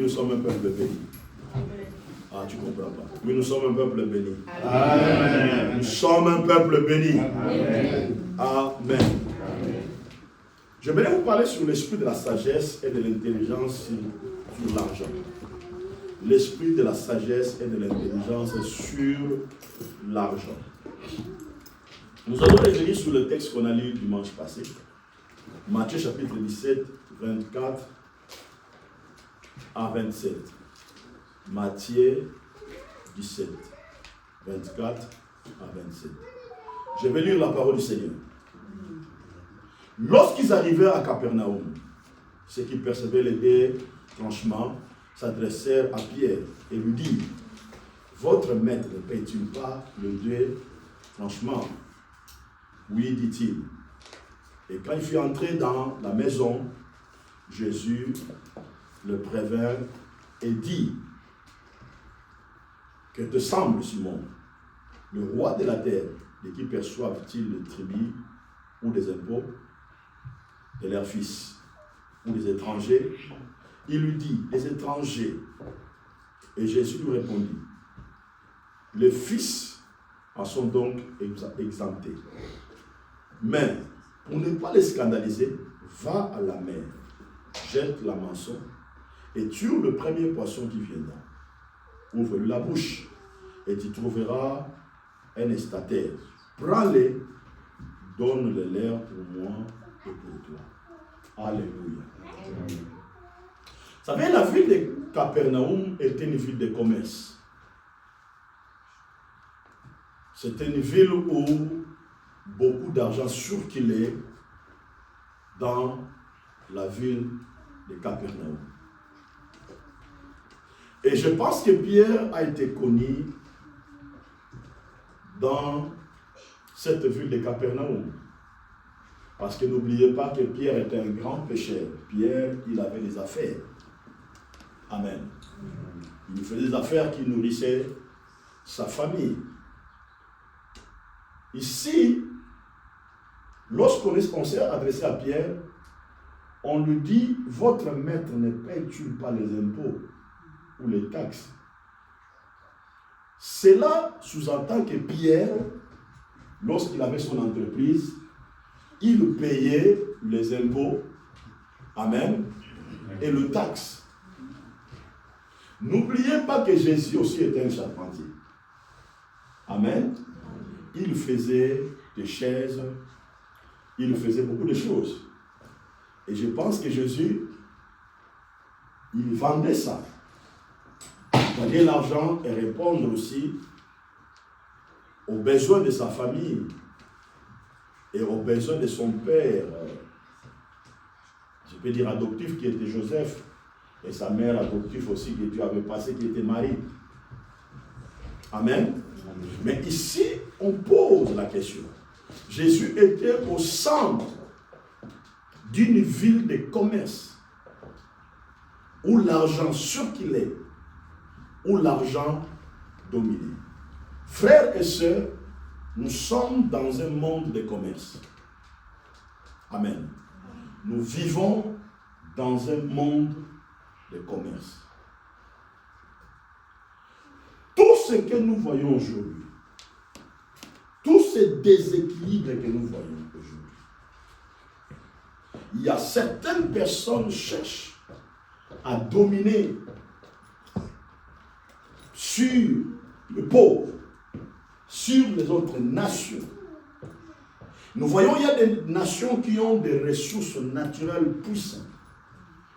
nous sommes un peuple béni. Ah, tu ne comprends pas. Oui, nous sommes un peuple béni. Amen. Nous sommes un peuple béni. Amen. Amen. Je vais vous parler sur l'esprit de la sagesse et de l'intelligence sur l'argent. L'esprit de la sagesse et de l'intelligence sur l'argent. Nous allons revenir sur le texte qu'on a lu dimanche passé. Matthieu chapitre 17, 24 à 27. Matthieu 17, 24 à 27. Je vais lire la parole du Seigneur. Lorsqu'ils arrivèrent à Capernaum, ceux qui percevaient les deux tranchements s'adressèrent à Pierre et lui dirent: votre maître ne paye-t-il pas le deux tranchements? Oui, dit-il. Et quand il fut entré dans la maison, Jésus le prévint et dit: que te semble, Simon, le roi de la terre, de qui perçoivent-ils le tribut ou des impôts? De leurs fils ou des étrangers? Il lui dit: les étrangers. Et Jésus lui répondit: les fils en sont donc exemptés. Mais pour ne pas les scandaliser, va à la mer, jette la mançon et tue le premier poisson qui viendra. Ouvre-lui la bouche et tu trouveras un estataire. Prends-les, donne-les leur pour moi et pour toi. Alléluia. Vous savez, la ville de Capernaum était une ville de commerce. C'était une ville où beaucoup d'argent circulait dans la ville de Capernaum. Et je pense que Pierre a été connu dans cette ville de Capernaum. Parce que n'oubliez pas que Pierre était un grand pécheur. Pierre, il avait des affaires. Amen. Il faisait des affaires qui nourrissaient sa famille. Ici, lorsqu'on s'est adressé à Pierre, on lui dit: votre maître ne paye-t-il pas les impôts ou les taxes? Cela sous-entend que Pierre, lorsqu'il avait son entreprise, il payait les impôts, amen, et le taxe. N'oubliez pas que Jésus aussi était un charpentier. Amen. Il faisait des chaises, il faisait beaucoup de choses. Et je pense que Jésus, il vendait ça. Gagner l'argent et répondre aussi aux besoins de sa famille et aux besoins de son père, je peux dire adoptif, qui était Joseph, et sa mère adoptive aussi, que Dieu avait passé, qui était Marie. Amen. Mais ici, on pose la question. Jésus était au centre d'une ville de commerce où l'argent circulait, où l'argent dominait. Frères et sœurs, nous sommes dans un monde de commerce. Amen. Nous vivons dans un monde de commerce. Tout ce que nous voyons aujourd'hui, tous ces déséquilibres que nous voyons aujourd'hui, il y a certaines personnes qui cherchent à dominer sur le pauvre, sur les autres nations. Nous voyons qu'il y a des nations qui ont des ressources naturelles puissantes.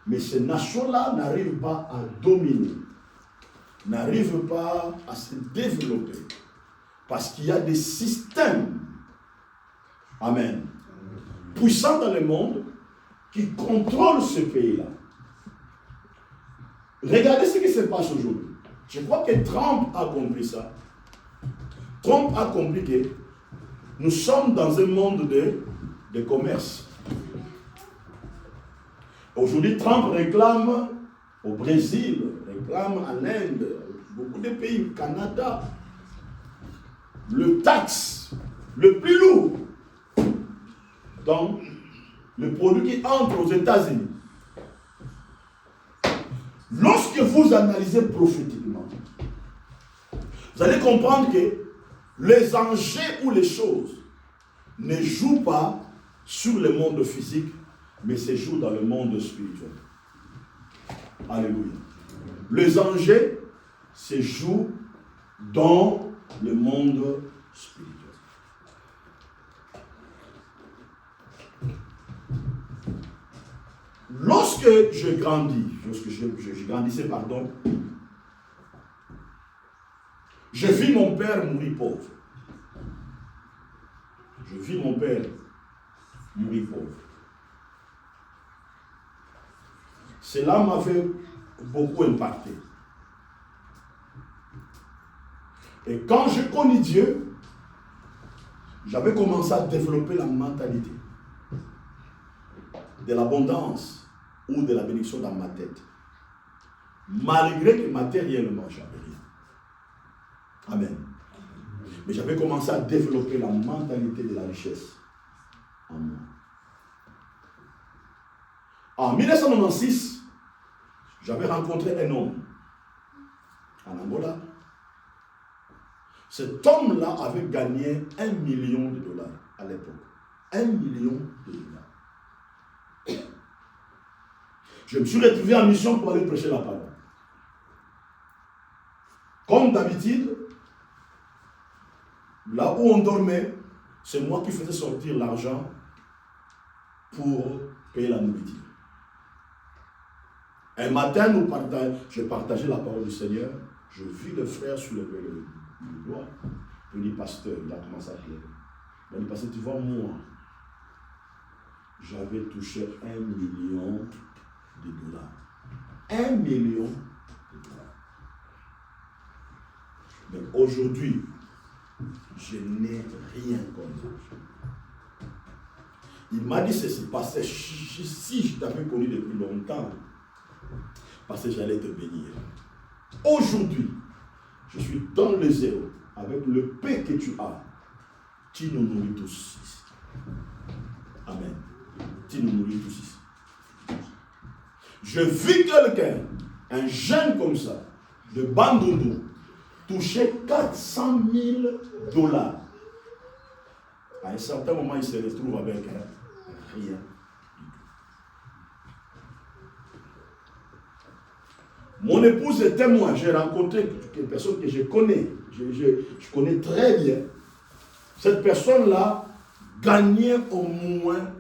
Mais ces nations-là n'arrivent pas à dominer, n'arrivent pas à se développer. Parce qu'il y a des systèmes, amen, puissants dans le monde qui contrôlent ce pays-là. Regardez ce qui se passe aujourd'hui. Je crois que Trump a compris ça. Trump a compris que nous sommes dans un monde de commerce. Aujourd'hui, Trump réclame au Brésil, réclame en Inde, beaucoup de pays, au Canada, le taxe le plus lourd. Donc, le produit qui entre aux États-Unis. Lorsque vous analysez prophétiquement, vous allez comprendre que les enjeux ou les choses ne jouent pas sur le monde physique, mais se jouent dans le monde spirituel. Alléluia. Les enjeux se jouent dans le monde spirituel. Lorsque je grandissais, je vis mon père mourir pauvre. Je vis mon père mourir pauvre. Cela m'avait beaucoup impacté. Et quand je connais Dieu, j'avais commencé à développer la mentalité de l'abondance ou de la bénédiction dans ma tête. Malgré que matériellement, j'avais rien. Amen. Mais j'avais commencé à développer la mentalité de la richesse en moi. En 1996, j'avais rencontré un homme en Angola. Cet homme-là avait gagné $1 million à l'époque. $1 million. Je me suis retrouvé en mission pour aller prêcher la parole. Comme d'habitude, là où on dormait, c'est moi qui faisais sortir l'argent pour payer la nourriture. Un matin, je partageais la parole du Seigneur. Je vis le frère sur le doigt. Je lui dis, pasteur, il a commencé à pleurer. Il m'a dit, pasteur, tu vois, moi, j'avais touché $1 million. $1 million. Mais aujourd'hui, je n'ai rien comme ça. Il m'a dit ceci, parce que si je t'avais connu depuis longtemps, parce que j'allais te bénir. Aujourd'hui, je suis dans le zéro, avec le paix que tu as. Tu nous nourris tous ici. Amen. Tu nous nourris tous ici. Je vis quelqu'un, un jeune comme ça, de Bandundu, toucher $400,000. À un certain moment, il se retrouve avec rien du tout. Mon épouse est témoin. J'ai rencontré une personne que je connais. Je connais très bien. Cette personne-là gagnait au moins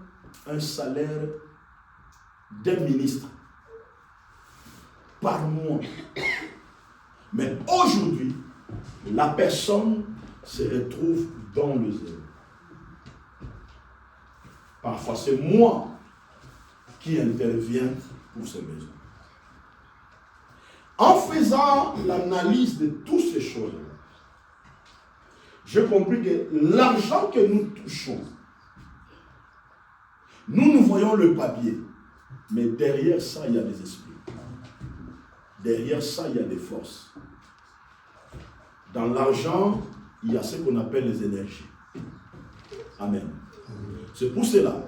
un salaire d'un ministre par mois. Mais aujourd'hui, la personne se retrouve dans le zéro. Parfois, c'est moi qui interviens pour ces besoins. En faisant l'analyse de toutes ces choses-là, j'ai compris que l'argent que nous touchons, nous voyons le papier, mais derrière ça, il y a des esprits. Derrière ça, il y a des forces. Dans l'argent, il y a ce qu'on appelle les énergies. Amen. C'est pour cela,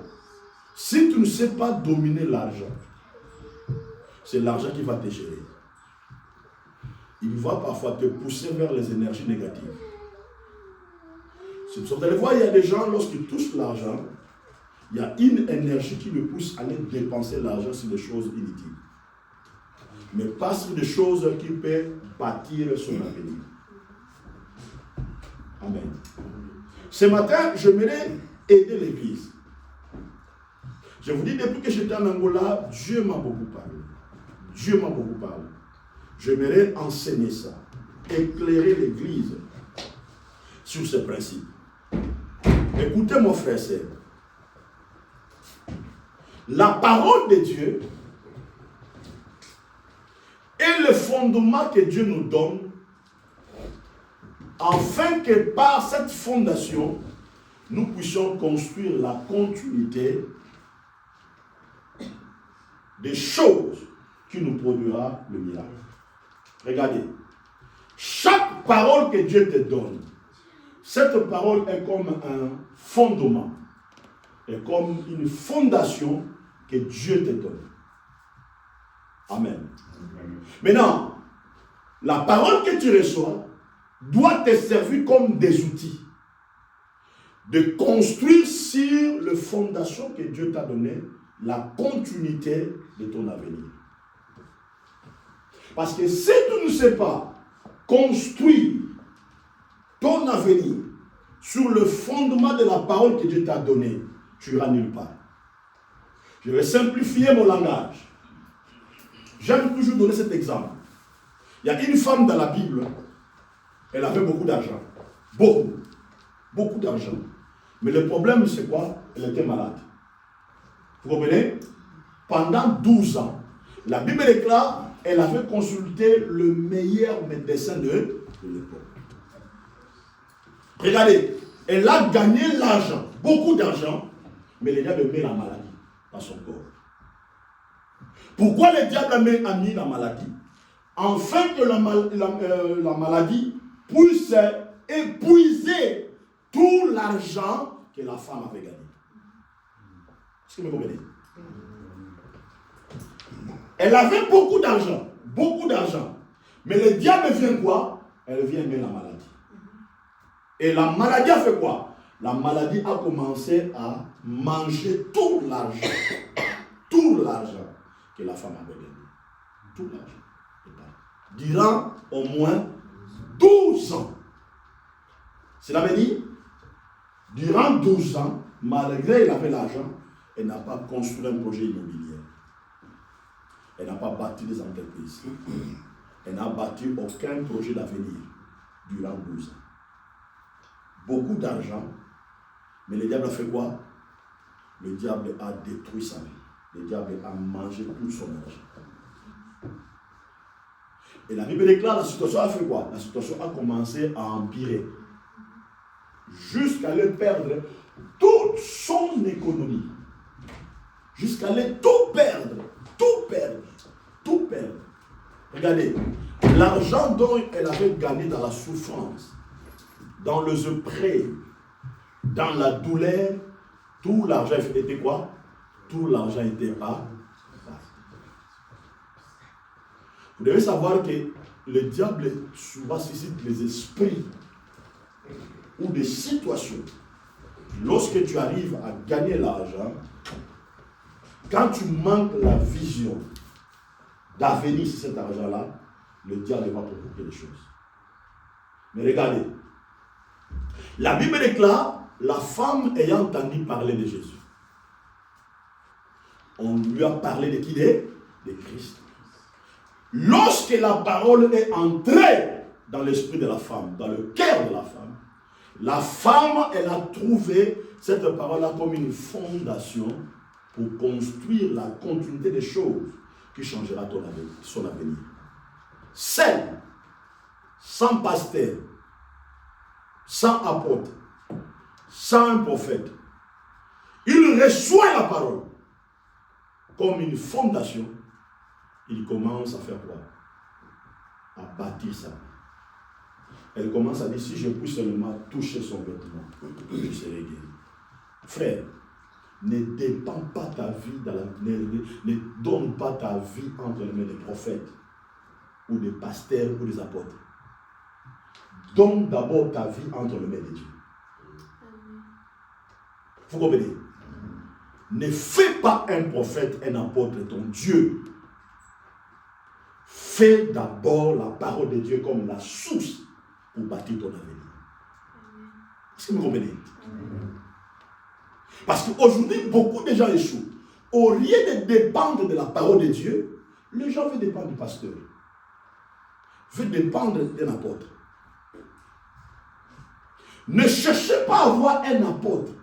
si tu ne sais pas dominer l'argent, c'est l'argent qui va te gérer. Il va parfois te pousser vers les énergies négatives. Vous allez voir, il y a des gens, lorsqu'ils touchent l'argent, il y a une énergie qui le pousse à aller dépenser l'argent sur des choses inutiles. Mais pas sur des choses qui peuvent bâtir son avenir. Amen. Ce matin, j'aimerais aider l'Église. Je vous dis, depuis que j'étais en Angola, Dieu m'a beaucoup parlé. Dieu m'a beaucoup parlé. J'aimerais enseigner ça, éclairer l'Église sur ces principes. Écoutez mon frère, c'est la parole de Dieu est le fondement que Dieu nous donne, afin que par cette fondation, nous puissions construire la continuité des choses qui nous produira le miracle. Regardez, chaque parole que Dieu te donne, cette parole est comme un fondement, est comme une fondation que Dieu te donne. Amen. Maintenant, la parole que tu reçois doit te servir comme des outils de construire sur la fondation que Dieu t'a donnée, la continuité de ton avenir. Parce que si tu ne sais pas construire ton avenir sur le fondement de la parole que Dieu t'a donnée, tu iras nulle part. Je vais simplifier mon langage. J'aime toujours donner cet exemple. Il y a une femme dans la Bible, elle avait beaucoup d'argent. Beaucoup d'argent. Mais le problème, c'est quoi? Elle était malade. Vous comprenez? Pendant 12 ans, la Bible déclare, elle avait consulté le meilleur médecin de l'époque. Regardez, elle a gagné l'argent, beaucoup d'argent, mais le diable met la maladie dans son corps. Pourquoi le diable a mis la maladie? Afin que la maladie puisse épuiser tout l'argent que la femme avait gagné. Est-ce que vous comprenez? Elle avait beaucoup d'argent. Mais le diable vient quoi? Elle vient mettre la maladie. Et la maladie a fait quoi? La maladie a commencé à manger tout l'argent. Tout l'argent que la femme avait gagné. Tout l'argent. Durant au moins 12 ans. Cela veut dire, durant 12 ans, malgré qu'elle avait l'argent, elle n'a pas construit un projet immobilier. Elle n'a pas bâti des entreprises. Elle n'a bâti aucun projet d'avenir durant 12 ans. Beaucoup d'argent, mais le diable a fait quoi? Le diable a détruit sa vie. Le diable a mangé tout son argent. Et la Bible déclare, la situation a fait quoi? La situation a commencé à empirer. Jusqu'à aller perdre toute son économie. Jusqu'à aller tout perdre. Regardez, l'argent dont elle avait gagné dans la souffrance, dans le prêt, dans la douleur, tout l'argent était quoi? Tout l'argent était pas. Vous devez savoir que le diable souvent suscite les esprits ou des situations. Lorsque tu arrives à gagner l'argent, quand tu manques la vision d'avenir sur cet argent-là, le diable va provoquer des choses. Mais regardez, la Bible déclare, la femme ayant entendu parler de Jésus, on lui a parlé de qui? De Christ. Lorsque la parole est entrée dans l'esprit de la femme, dans le cœur de la femme, elle a trouvé cette parole-là comme une fondation pour construire la continuité des choses qui changera son avenir. Seule, sans pasteur, sans apôtre, sans un prophète, il reçoit la parole comme une fondation. Il commence à faire quoi? À bâtir ça. Elle commence à dire, si je puis seulement toucher son vêtement, je serai guéri. Frère, ne dépend pas ta vie, ne donne pas ta vie entre les mains des prophètes, ou des pasteurs, ou des apôtres. Donne d'abord ta vie entre les mains de Dieu. Vous comprenez? Ne fais pas un prophète, un apôtre, ton Dieu. Fais d'abord la parole de Dieu comme la source pour bâtir ton avenir. Est-ce que vous comprenez? Parce qu'aujourd'hui, beaucoup de gens échouent. Au lieu de dépendre de la parole de Dieu, les gens veulent dépendre du pasteur. Veulent dépendre d'un apôtre. Ne cherchez pas à avoir un apôtre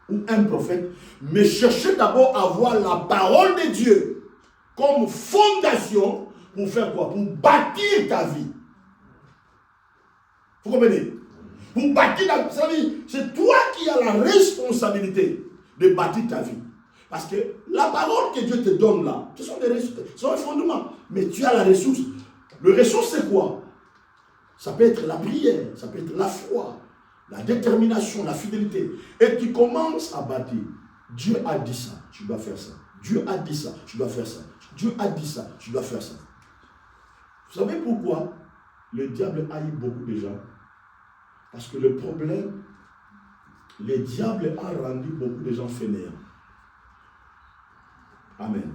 ou un prophète, mais cherchez d'abord à avoir la parole de Dieu comme fondation pour faire quoi? Pour bâtir ta vie. Vous comprenez? Pour bâtir ta vie, c'est toi qui as la responsabilité de bâtir ta vie. Parce que la parole que Dieu te donne là, ce sont des fondements. Mais tu as la ressource. Le ressource, c'est quoi? Ça peut être la prière, ça peut être la foi, la détermination, la fidélité. Et tu commences à bâtir. Dieu a dit ça, tu dois faire ça. Dieu a dit ça, tu dois faire ça. Dieu a dit ça, tu dois faire ça. Vous savez pourquoi le diable haït beaucoup de gens? Parce que le problème, le diable a rendu beaucoup de gens fainéants. Amen.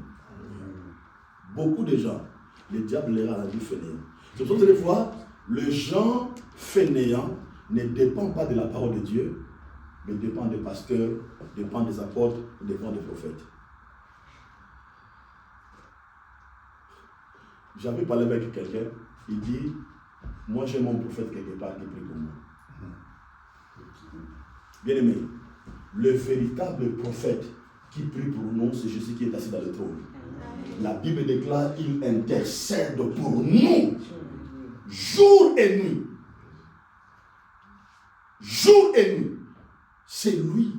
Beaucoup de gens, le diable les a rendus fainéants. C'est pour ça que vous allez voir, le gens fainéant ne dépend pas de la parole de Dieu, mais dépend des pasteurs, dépend des apôtres, dépend des prophètes. J'avais parlé avec quelqu'un, il dit, moi j'ai mon prophète quelque part qui prie pour moi. Bien aimé, le véritable prophète qui prie pour nous, c'est Jésus qui est assis dans le trône. La Bible déclare, il intercède pour nous, jour et nuit. Jour et nuit. C'est lui.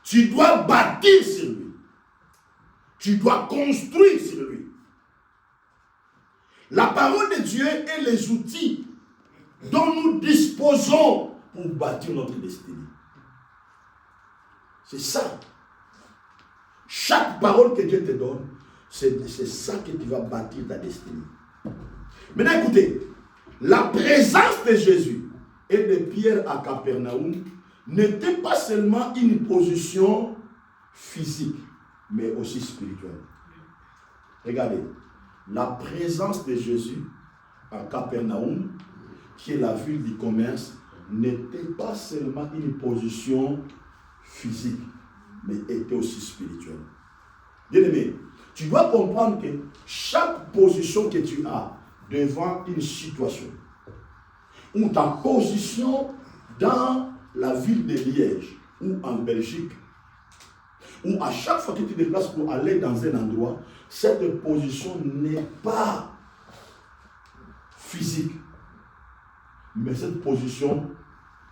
Tu dois bâtir sur lui. Tu dois construire sur lui. La parole de Dieu est les outils dont nous disposons pour bâtir notre destinée. C'est ça. Chaque parole que Dieu te donne, c'est ça que tu vas bâtir ta destinée. Maintenant écoutez, la présence de Jésus et de Pierre à Capernaum n'était pas seulement une position physique, mais aussi spirituelle. Regardez, la présence de Jésus à Capernaum, qui est la ville du commerce, n'était pas seulement une position physique, mais était aussi spirituelle. Bien-aimé, tu dois comprendre que chaque position que tu as devant une situation, ou ta position dans la ville de Liège, ou en Belgique, ou à chaque fois que tu te déplaces pour aller dans un endroit, cette position n'est pas physique, mais cette position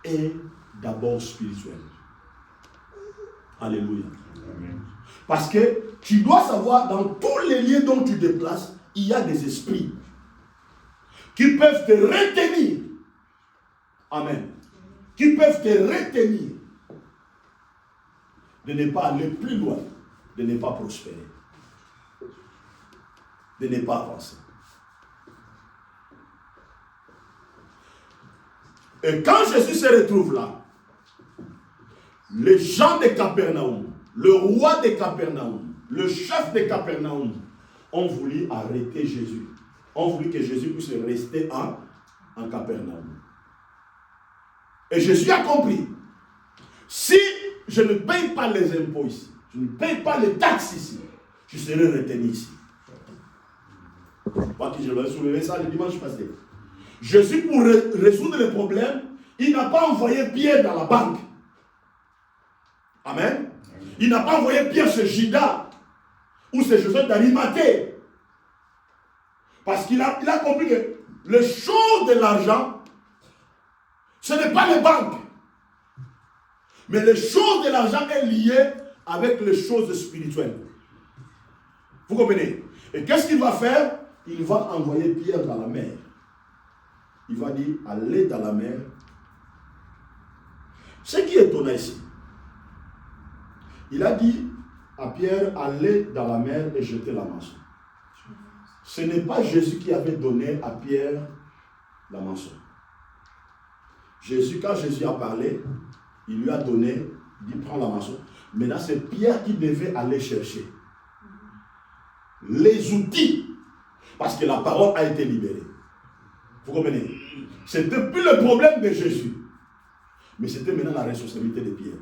est d'abord spirituelle. Alléluia. Amen. Parce que tu dois savoir, dans tous les lieux dont tu te déplaces, il y a des esprits qui peuvent te retenir. Amen. Qui peuvent te retenir de ne pas aller plus loin, de ne pas prospérer, de ne pas avancer. Et quand Jésus se retrouve là, les gens de Capernaum, le roi de Capernaum, le chef de Capernaum ont voulu arrêter Jésus. Ont voulu que Jésus puisse rester en Capernaum. Et Jésus a compris. Si je ne paye pas les impôts ici, je ne paye pas les taxes ici, je serai retenu ici. Moi qui je l'ai soulevé ça le dimanche passé. Jésus, pour résoudre le problème, il n'a pas envoyé Pierre dans la banque. Amen. Il n'a pas envoyé Pierre chez Judas ou chez Joseph d'Arimathée. Parce qu'il a compris que les choses de l'argent, ce n'est pas les banques. Mais les choses de l'argent est liées avec les choses spirituelles. Vous comprenez? Et qu'est-ce qu'il va faire? Il va envoyer Pierre dans la mer. Il va dire, allez dans la mer. Ce qui est étonnant ici, il a dit à Pierre, allez dans la mer et jetez la maçon. Ce n'est pas Jésus qui avait donné à Pierre la maçon. Jésus, quand Jésus a parlé, il lui a donné, il dit, prends la maçon. Maintenant, c'est Pierre qui devait aller chercher les outils, parce que la parole a été libérée. Vous comprenez? C'était plus le problème de Jésus, mais c'était maintenant la responsabilité de Pierre.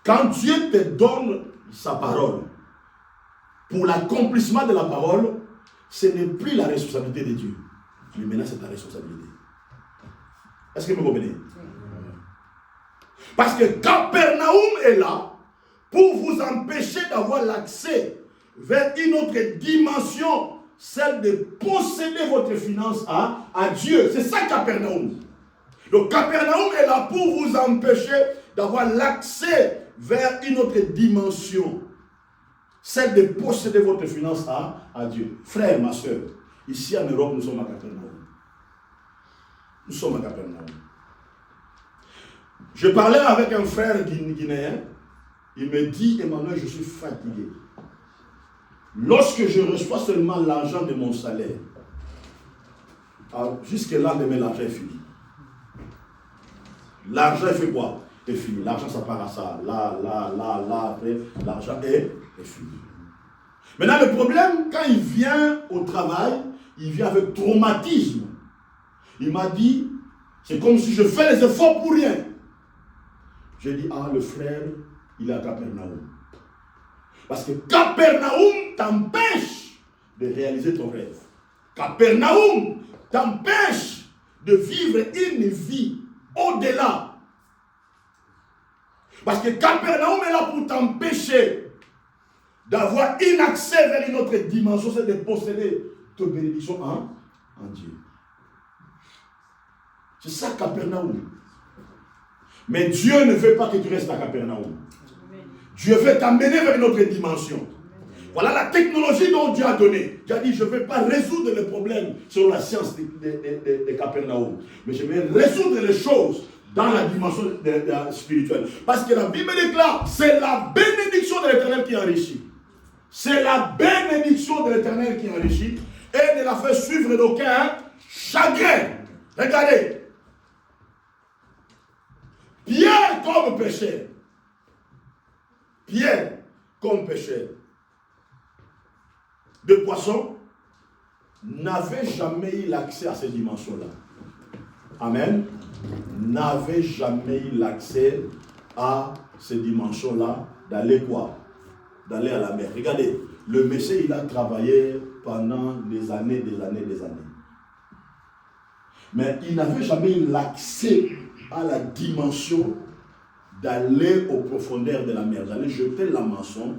Quand Dieu te donne sa parole, pour l'accomplissement de la parole, ce n'est plus la responsabilité de Dieu, mais maintenant c'est ta responsabilité. Est-ce que vous comprenez? Parce que Capernaum est là pour vous empêcher d'avoir l'accès vers une autre dimension, celle de posséder votre finance à Dieu. C'est ça Capernaum. Donc Capernaum est là pour vous empêcher d'avoir l'accès vers une autre dimension, celle de posséder votre finance à Dieu. Frère, ma soeur, ici en Europe, nous sommes à Capernaum. Nous sommes à Capernaum. Je parlais avec un frère guinéen Il me dit, Emmanuel, je suis fatigué. Lorsque je reçois seulement l'argent de mon salaire, jusqu'à là, l'argent est fini. L'argent fait quoi? Est fini. L'argent, ça part à ça. Là, après, l'argent est fini. Maintenant, le problème, quand il vient au travail, il vient avec traumatisme. Il m'a dit, c'est comme si je fais les efforts pour rien. J'ai dit, le frère, il est à Capernaum. Parce que Capernaum t'empêche de réaliser ton rêve. Capernaum t'empêche de vivre une vie au-delà. Parce que Capernaum est là pour t'empêcher d'avoir un accès vers une autre dimension, c'est de posséder ta bénédiction en Dieu. C'est ça Capernaum. Mais Dieu ne veut pas que tu restes à Capernaum. Dieu veut t'amener vers une autre dimension. Voilà la technologie dont Dieu a donné. Dieu a dit, je ne vais pas résoudre les problèmes selon la science de Capernaum. Mais je vais résoudre les choses dans la dimension spirituelle. Parce que la Bible déclare, c'est la bénédiction de l'Éternel qui enrichit. C'est la bénédiction de l'Éternel qui enrichit et ne la fait suivre d'aucun chagrin. Regardez. Pierre comme pécheur. Pierre comme pécheur de poisson n'avait jamais eu l'accès à ces dimensions-là. Amen. N'avait jamais eu l'accès à ces dimensions-là d'aller quoi? D'aller à la mer. Regardez, le Messie, il a travaillé pendant des années. Mais il n'avait jamais eu l'accès à la dimension d'aller aux profondeurs de la mer, d'aller jeter la maçon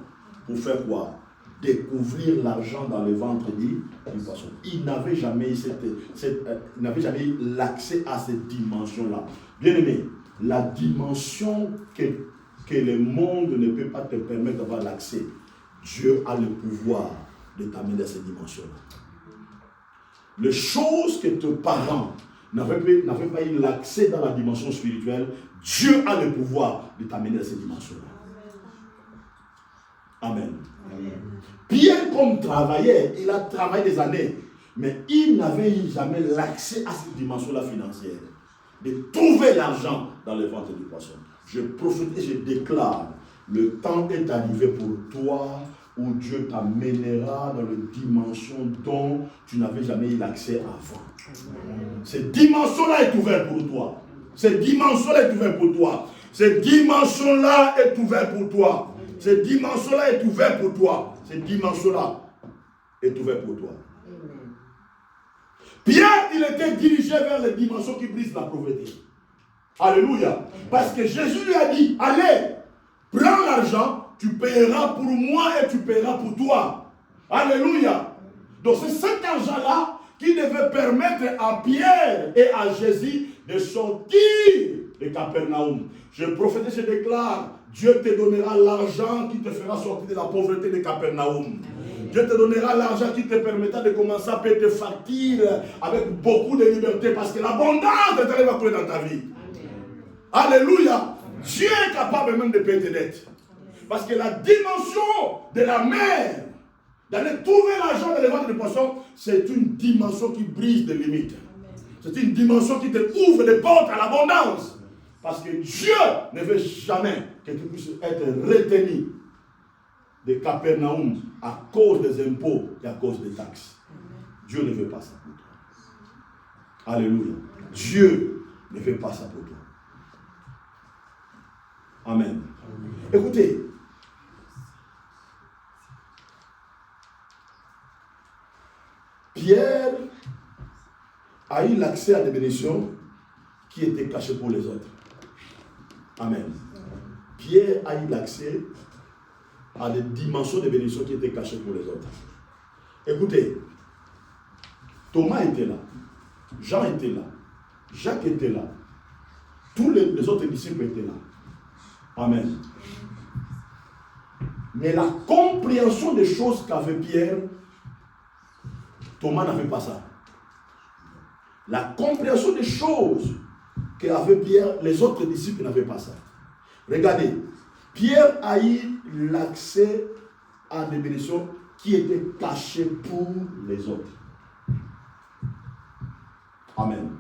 pour faire quoi? Découvrir l'argent dans le ventre du poisson. Il n'avait jamais eu l'accès à cette dimension-là. Bien aimé, la dimension que le monde ne peut pas te permettre d'avoir l'accès, Dieu a le pouvoir de t'amener à cette dimension-là. Les choses que tes parents n'avaient pas eu l'accès dans la dimension spirituelle, Dieu a le pouvoir de t'amener à cette dimension-là. Amen. Amen. Pierre, comme travailleur, il a travaillé des années, mais il n'avait jamais l'accès à cette dimension-là financière, de trouver l'argent dans le ventre du poisson. Je profite et je déclare, le temps est arrivé pour toi où Dieu t'amènera dans une dimension dont tu n'avais jamais eu l'accès avant. Cette dimension-là est ouverte pour toi. Cette dimension-là est ouverte pour toi. Cette dimension-là est ouverte pour toi. Cette dimension-là est ouverte pour toi. Cette dimension-là est ouverte pour toi. Pierre, il était dirigé vers les dimensions qui brisent la pauvreté. Alléluia. Parce que Jésus lui a dit, allez, prends l'argent, tu payeras pour moi et tu payeras pour toi. Alléluia. Donc c'est cet argent-là qui devait permettre à Pierre et à Jésus de sortir de Capernaum. Je prophétise, je déclare, Dieu te donnera l'argent qui te fera sortir de la pauvreté de Capernaum. Dieu te donnera l'argent qui te permettra de commencer à payer tes factures avec beaucoup de liberté parce que l'abondance de Dieu va couler dans ta vie. Alléluia. Dieu est capable même de payer tes dettes. Parce que la dimension de la mer, d'aller trouver l'argent dans les ventres de poissons, c'est une dimension qui brise des limites. C'est une dimension qui te ouvre des portes à l'abondance. Parce que Dieu ne veut jamais que tu puisses être retenu de Capernaum à cause des impôts et à cause des taxes. Dieu ne veut pas ça pour toi. Alléluia. Dieu ne veut pas ça pour toi. Amen. Écoutez. Pierre a eu l'accès à des bénédictions qui étaient cachées pour les autres. Amen. Pierre a eu l'accès à des dimensions de bénédictions qui étaient cachées pour les autres. Écoutez, Thomas était là, Jean était là, Jacques était là, tous les autres disciples étaient là. Amen. Mais la compréhension des choses qu'avait Pierre, Thomas n'avait pas ça. La compréhension des choses qu'avait Pierre, les autres disciples n'avaient pas ça. Regardez, Pierre a eu l'accès à des bénédictions qui étaient cachées pour les autres. Amen.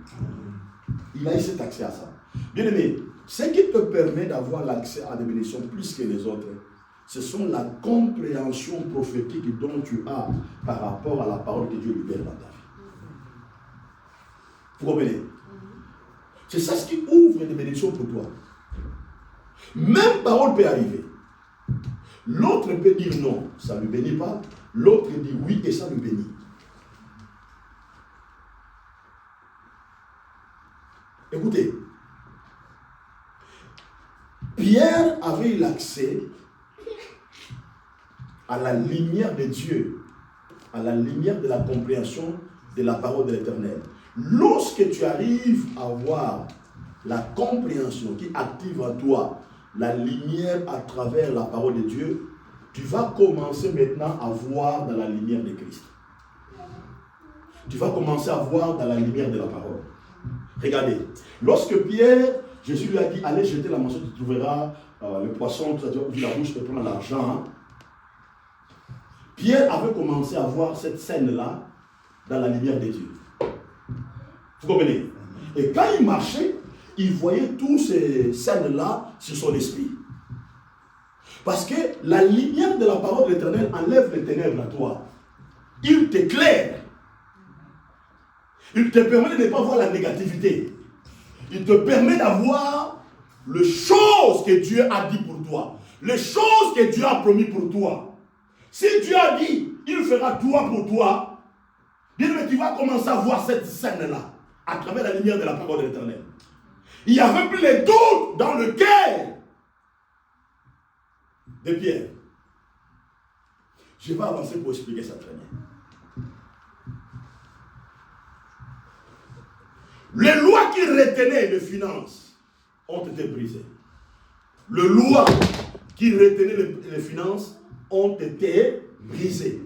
Il a eu cet accès à ça. Bien aimé, ce qui te permet d'avoir l'accès à des bénédictions plus que les autres, ce sont la compréhension prophétique dont tu as par rapport à la parole que Dieu libère dans ta vie. Vous comprenez? C'est ça ce qui ouvre des bénédictions pour toi. Même parole peut arriver. L'autre peut dire non, ça ne lui bénit pas. L'autre dit oui et ça lui bénit. Écoutez, Pierre avait l'accès à la lumière de Dieu, à la lumière de la compréhension de la parole de l'Éternel. Lorsque tu arrives à voir la compréhension qui active en toi la lumière à travers la parole de Dieu, tu vas commencer maintenant à voir dans la lumière de Christ. Tu vas commencer à voir dans la lumière de la parole. Regardez, lorsque Pierre, Jésus lui a dit, allez jeter la moisson, tu trouveras le poisson, tu vas ouvrir la bouche et prendre l'argent. Pierre avait commencé à voir cette scène-là dans la lumière de Dieu. Vous comprenez? Et quand il marchait, il voyait toutes ces scènes-là sur son esprit. Parce que la lumière de la parole de l'Éternel enlève les ténèbres à toi. Il t'éclaire. Il te permet de ne pas voir la négativité. Il te permet d'avoir les choses que Dieu a dit pour toi. Les choses que Dieu a promis pour toi. Si Dieu a dit, il fera toi pour toi, bien que tu vas commencer à voir cette scène-là à travers la lumière de la parole de l'Éternel. Il n'y avait plus les doutes dans le cœur de Pierre. Je vais avancer pour expliquer ça très bien. Les lois qui retenaient les finances ont été brisées. Les lois qui retenaient les finances ont été brisées.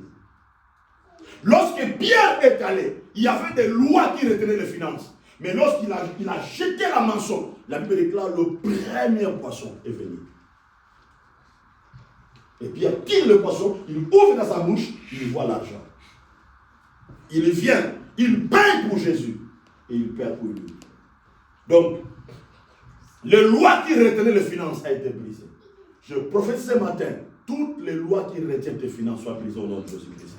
Lorsque Pierre est allé, il y avait des lois qui retenaient les finances. Mais lorsqu'il a jeté la moisson, la Bible déclare le premier poisson est venu. Et Pierre tire le poisson, il ouvre dans sa bouche, il voit l'argent. Il vient, il paye pour Jésus et il perd pour lui. Donc, les lois qui retenaient les finances ont été brisées. Je prophétise ce matin, toutes les lois qui retiennent tes finances soient brisées au nom de Jésus-Christ.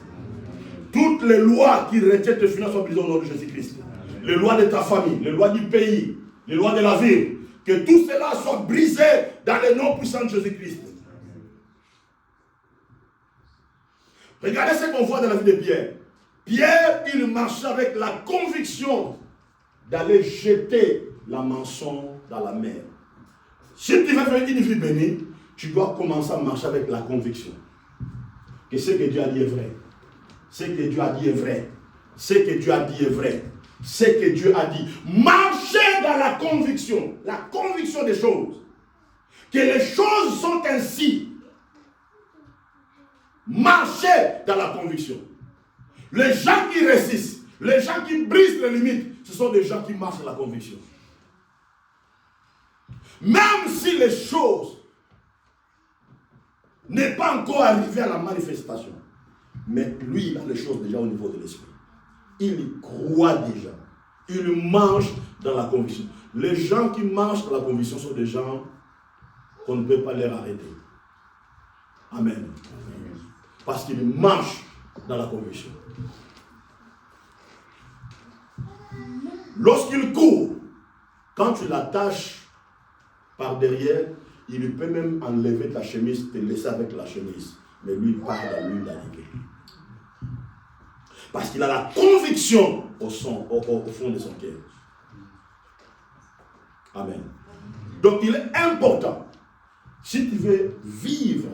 Toutes les lois qui retiennent tes finances soient brisées au nom de Jésus-Christ. Les lois de ta famille, les lois du pays, les lois de la ville, que tout cela soit brisé dans le nom puissant de Jésus-Christ. Regardez ce qu'on voit dans la vie de Pierre. Pierre, il marchait avec la conviction d'aller jeter la moisson dans la mer. Si tu veux faire une vie bénie, tu dois commencer à marcher avec la conviction que ce que Dieu a dit est vrai. Ce que Dieu a dit est vrai. Ce que Dieu a dit est vrai. Ce que Dieu a dit. Marchez dans la conviction des choses. Que les choses sont ainsi. Marchez dans la conviction. Les gens qui résistent, les gens qui brisent les limites, ce sont des gens qui marchent dans la conviction. Même si les choses n'est pas encore arrivées à la manifestation, mais lui, il a les choses déjà au niveau de l'esprit. Il y croit déjà. Il marche dans la conviction. Les gens qui marchent dans la conviction sont des gens qu'on ne peut pas leur arrêter. Amen. Parce qu'ils marchent dans la conviction. Lorsqu'il court, quand tu l'attaches par derrière, il peut même enlever ta chemise, te laisser avec la chemise. Mais lui, il part dans l'huile d'arrivée. Parce qu'il a la conviction au fond de son cœur. Amen. Donc il est important, si tu veux vivre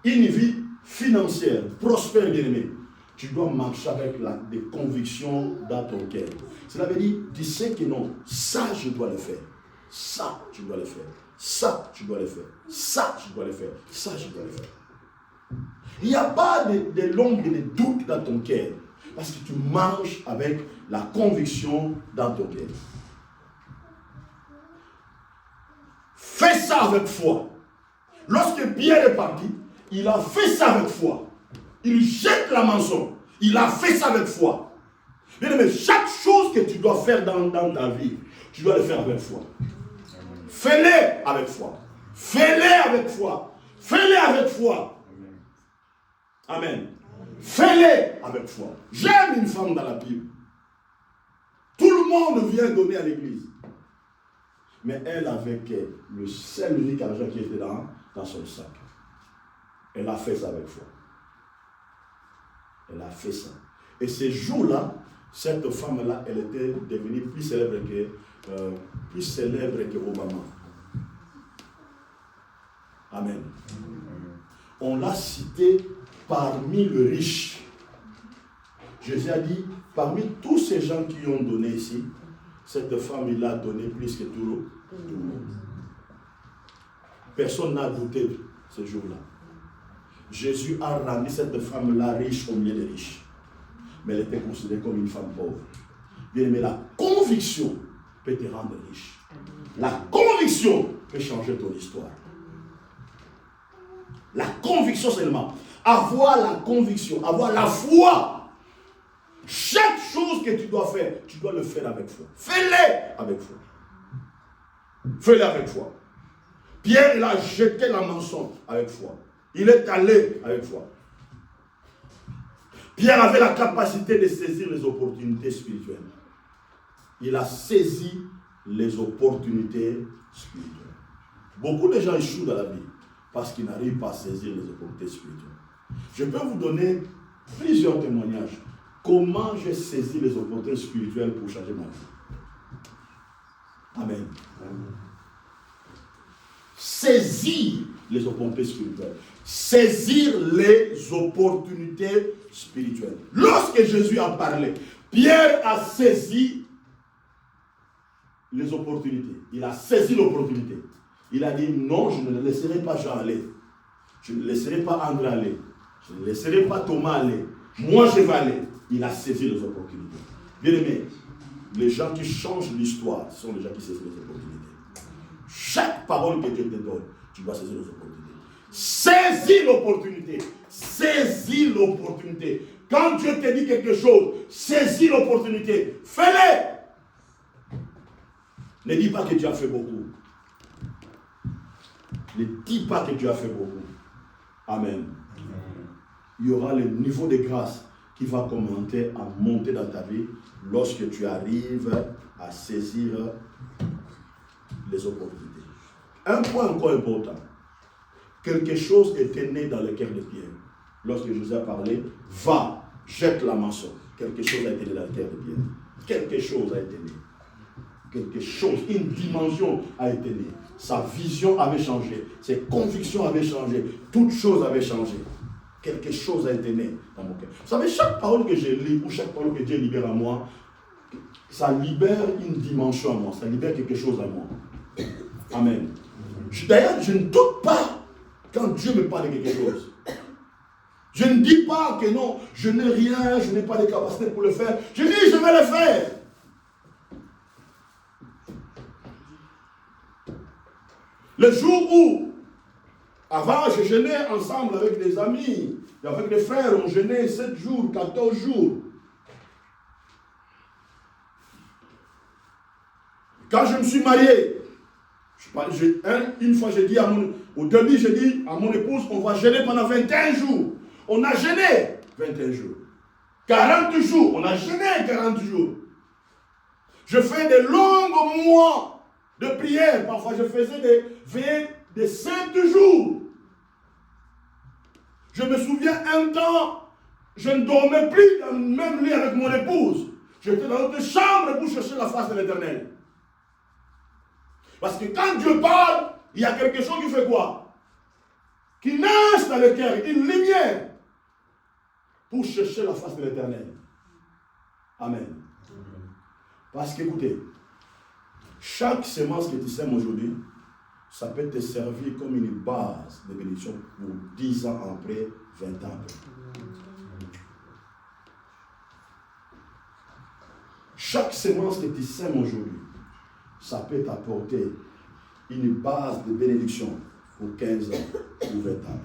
une vie financière, prospère, bien-aimé, tu dois marcher avec des convictions dans ton cœur. Cela veut dire, tu sais que non, ça je dois le faire. Ça, tu dois le faire. Ça, tu dois le faire. Ça, tu dois le faire. Ça, je dois le faire. Il n'y a pas de l'ombre et de doute dans ton cœur. Parce que tu marches avec la conviction dans ton cœur. fait ça avec foi. Lorsque Pierre est parti, il a fait ça avec foi. Il jette la mensonge. Il a fait ça avec foi. Mais chaque chose que tu dois faire dans ta vie, tu dois le faire avec foi. Fais-le avec foi. Fais-le avec foi. Fais-le avec foi. Amen. Fais-le avec foi. J'aime une femme dans la Bible. Tout le monde vient donner à l'église. Mais elle avait le seul unique argent qui était dans son sac. Elle a fait ça avec foi. Elle a fait ça. Et ces jours-là, cette femme-là, elle était devenue plus célèbre que Obama. Amen. On l'a citée parmi les riches. Jésus a dit, parmi tous ces gens qui ont donné ici, cette femme, il a donné plus que tout le monde. Personne n'a douté ce jour-là. Jésus a rendu cette femme-là riche au milieu des riches. Mais elle était considérée comme une femme pauvre. Bien aimé, la conviction peut te rendre riche. La conviction peut changer ton histoire. La conviction seulement. Avoir la conviction, avoir la foi. Chaque chose que tu dois faire, tu dois le faire avec foi. Fais-le avec foi. Fais-le avec foi. Pierre, il a jeté la mensonge avec foi. Il est allé avec foi. Pierre avait la capacité de saisir les opportunités spirituelles. Il a saisi les opportunités spirituelles. Beaucoup de gens échouent dans la vie parce qu'ils n'arrivent pas à saisir les opportunités spirituelles. Je peux vous donner plusieurs témoignages. Comment j'ai saisi les opportunités spirituelles pour changer ma vie. Amen. Saisir les opportunités spirituelles. Saisir les opportunités spirituelles. Lorsque Jésus a parlé, Pierre a saisi les opportunités. Il a saisi l'opportunité. Il a dit non, je ne laisserai pas Jean aller. Je ne laisserai pas André aller. Je ne laisserai pas Thomas aller. Moi, je vais aller. Il a saisi les opportunités. Bien aimé, les gens qui changent l'histoire sont les gens qui saisissent les opportunités. Chaque parole que Dieu te donne, tu dois saisir les opportunités. Saisis l'opportunité. Saisis l'opportunité. Quand Dieu te dit quelque chose, saisis l'opportunité. Fais-le. Ne dis pas que tu as fait beaucoup. Ne dis pas que tu as fait beaucoup. Amen. Il y aura le niveau de grâce qui va commencer à monter dans ta vie lorsque tu arrives à saisir les opportunités. Un point encore important. Quelque chose était né dans le cœur de Pierre. Lorsque Jésus a parlé, va, jette la mensonge. Quelque chose a été né dans le cœur de Pierre. Quelque chose a été né. Quelque chose, une dimension a été née. Sa vision avait changé. Ses convictions avaient changé. Toutes choses avaient changé. Quelque chose a été né dans mon cœur. Vous savez, chaque parole que je lis ou chaque parole que Dieu libère à moi, ça libère une dimension à moi. Ça libère quelque chose à moi. Amen. D'ailleurs, je ne doute pas quand Dieu me parle de quelque chose. Je ne dis pas que non, je n'ai rien, je n'ai pas de capacité pour le faire. Je dis, je vais le faire. Le jour où, avant, je jeûnais ensemble avec des amis, et avec des frères, on jeûnait 7 jours, 14 jours. Quand je me suis marié, une fois j'ai dit au début, j'ai dit à mon épouse, on va jeûner pendant 21 jours. On a jeûné 21 jours. 40 jours, on a jeûné 40 jours. Je fais de longs mois de prière. Parfois, je faisais des veillées de 7 jours. Je me souviens un temps, je ne dormais plus dans le même lit avec mon épouse. J'étais dans notre chambre pour chercher la face de l'Éternel. Parce que quand Dieu parle, il y a quelque chose qui fait quoi? Qui naît dans le cœur, une lumière pour chercher la face de l'Éternel. Amen. Parce qu'écoutez, chaque semence que tu sèmes aujourd'hui, ça peut te servir comme une base de bénédiction pour 10 ans après, 20 ans après. Chaque semence que tu sèmes aujourd'hui, ça peut t'apporter une base de bénédiction pour 15 ans ou 20 ans.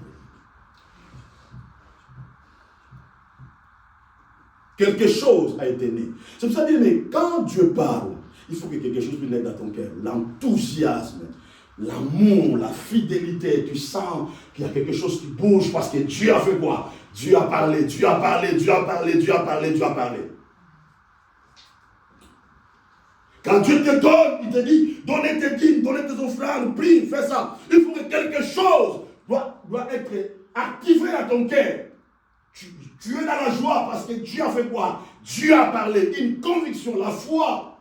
Quelque chose a été né. C'est pour ça que mais quand Dieu parle, il faut que quelque chose puisse naître dans ton cœur. L'enthousiasme, l'amour, la fidélité. Tu sens qu'il y a quelque chose qui bouge parce que Dieu a fait quoi? Dieu a parlé, Dieu a parlé, Dieu a parlé, Dieu a parlé, Dieu a parlé. Quand Dieu te donne, il te dit, donnez tes dîmes, donnez tes offrandes, prie, fais ça. Il faut que quelque chose doit être activé dans ton cœur. Tu es dans la joie parce que Dieu a fait quoi? Dieu a parlé. Une conviction, la foi.